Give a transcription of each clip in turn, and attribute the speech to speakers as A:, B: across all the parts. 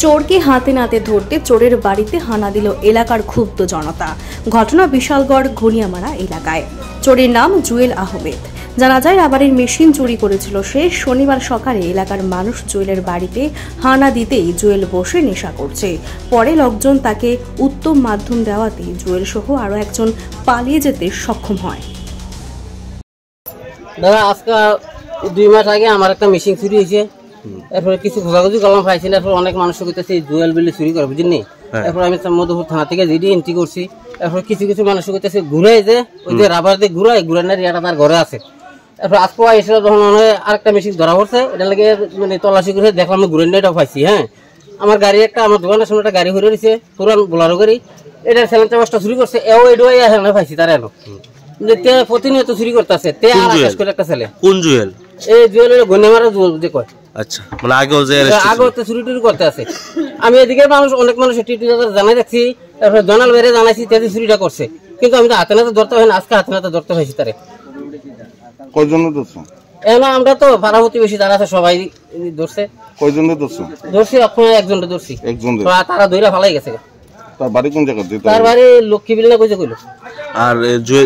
A: চোরকে হাতে নাতে ধরতে চোরের বাড়িতে হানা দিল এলাকার ক্ষুব্ধ জনতা। ঘটনা বিশালগড় ঘনিয়ামারা এলাকায়। চোরের নাম জুয়েল আহমেদ। জানা যায় রাবারের মেশিন চুরি করেছিল সে। শনিবার সকালে এলাকার মানুষ জুয়েলের বাড়িতে হানা দিতেই জুয়েল বসে নেশা করছে। পরে লোকজন তাকে উত্তম মাধ্যম দেওয়াতে জুয়েল সহ আরো একজন পালিয়ে যেতে সক্ষম হয়।
B: দাদা আজকে 2 মাস আগে আমার একটা মেশিন চুরি হয়েছে। এরপরে কিছু খোঁজাখুঁজি করলাম, পাইছি না। এরপর অনেক মানুষ কইতেছে জুয়েল বিলি চুরি করে, বুঝলি। এরপর আমি মধুপুর থানা থেকে জিডি এন্ট্রি করছি। এরপর কিছু কিছু মানুষ কইতেছে ঘুরাই যে ওই যে রাবার দিয়ে ঘুরানোর ইয়াটা তার ঘরে আছে। এরপর আজকে এসে যখন আরেকটা মেশিন ধরা পড়ছে, এটা লাগে মানে তল্লাশি করে দেখলাম ঘুরানোটাও পাইছি। হ্যাঁ, আমার গাড়ি একটা, আমার দোকানের সামনে একটা গাড়ি ঘুরে দিয়েছে, পুরান বোলারো গাড়ি। এটা স্যালেন্টার বাসটা চুরি করছে, এডোয়াই এখানে পাইছি তার এলো। প্রতিনিয়ত চুরি করতেছে। একটা ছেলে কোন জুয়েল? এই জুয়েল ঘনিয়ামারা জুয়েল যে কয়। আচ্ছা, মানে আগেও চুরি টুরি করতে আছে। আমি এদিকে মানুষ অনেক মানুষ জানাই রাখছি, তারপরে জনাল বেড়ে জানাইছি তাদের চুরিটা করছে, কিন্তু আমি তো হাতে নাতে ধরতে হয় না। আজকে হাতে নাতে ধরতে পাইছি তারে।
C: কয়জন ধরছো?
B: আমরা তো পাড়া প্রতিবেশী যারা আছে সবাই ধরছে। কয়জন ধরছো? ধরছি এখন একজনটা ধরছি। তারা ধইরা ফালাই গেছে।
C: তার বাড়ি কোন জায়গা?
B: তার বাড়ি লক্ষ্মীবিল না কইছে কইলো।
D: আর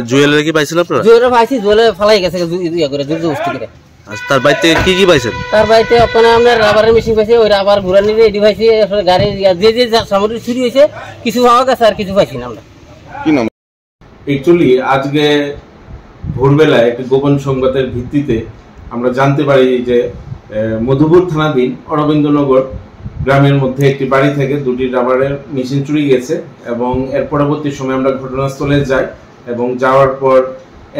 D: জুয়েলের কি পাইছিল আপনারা?
B: জুয়েলের পাইছি, জুয়েলে ফালাই গেছে ইয়া করে জবরদস্তি করে।
D: আচ্ছা, তার বাড়িতে কি কি পাইছেন?
B: তার বাড়িতে ওখানে আমরা রাবারের মেশিন পাইছি, ওই রাবার ঘুরানির রেডি পাইছি। আসলে গাড়ি যে যে সামগ্রী চুরি হয়েছে কিছু পাওয়া গেছে আর কিছু পাইছি না আমরা।
C: কি নাম?
E: অ্যাকচুয়ালি আজকে ভোরবেলায় একটি গোপন সংবাদের ভিত্তিতে আমরা জানতে পারি যে মধুপুর থানাধীন অরবিন্দনগর গ্রামের মধ্যে একটি বাড়ি থেকে 2টি রাবারের মেশিন চুরি গেছে এবং এর পরবর্তী সময় আমরা ঘটনাস্থলে যাই এবং যাওয়ার পর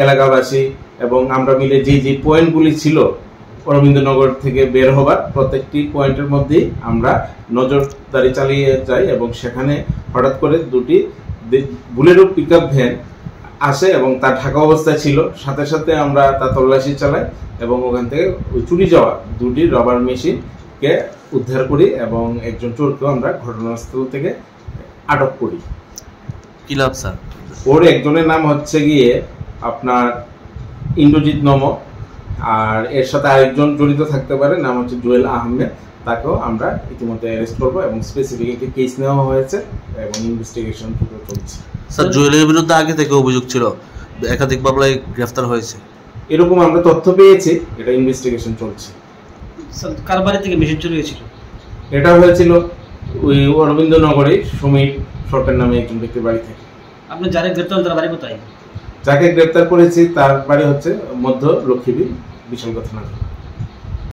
E: এলাকাবাসী এবং আমরা মিলে যে পয়েন্টগুলি ছিল অরবিন্দনগর থেকে বের হবার, প্রত্যেকটি পয়েন্টের মধ্যেই আমরা নজরদারি চালিয়ে যাই এবং সেখানে হঠাৎ করে 2টি বুলেরো পিকআপ ভ্যান আসে এবং তা ঢাকা অবস্থায় ছিল। সাথে সাথে আমরা তা তল্লাশি চালাই এবং ওখান থেকে ওই চুরি যাওয়া 2টি রাবার মেশিনকে উদ্ধার করি এবং একজন চোরকেও আমরা ঘটনাস্থল থেকে আটক করি।
D: কি নাম স্যার?
E: ওর একজনের নাম হচ্ছে গিয়ে আপনার ইন্দ্রজিৎ নম, আর এর সাথে আরেকজন জড়িত থাকতে পারে, নাম হচ্ছে জুয়েল আহমেদ। তাকেও আমরা ইতিমধ্যে অ্যারেস্ট করবো এবং স্পেসিফিক একটি কেস নেওয়া হয়েছে এবং ইনভেস্টিগেশন চলছে।
D: স্যার, জুয়েলের বিরুদ্ধে আগে থেকে অভিযোগ ছিল, একাধিক মামলায় গ্রেফতার হয়েছে,
E: এরকম আমরা তথ্য পেয়েছি। এটা ইনভেস্টিগেশন চলছে।
F: স্যার, কার বাড়ি থেকে মেশিন চুরি হয়েছিল?
E: এটা হয়েছিল ওই অরবিন্দনগরে সমীর সরকার নামে একজন ব্যক্তির বাড়ি থেকে।
F: আপনি যারা গ্রেপ্তার তার বাড়ি কোথায়?
E: যাকে গ্রেপ্তার করেছি তার বাড়ি হচ্ছে মধ্য লক্ষ্মীবিল, বিশালগড় থানা।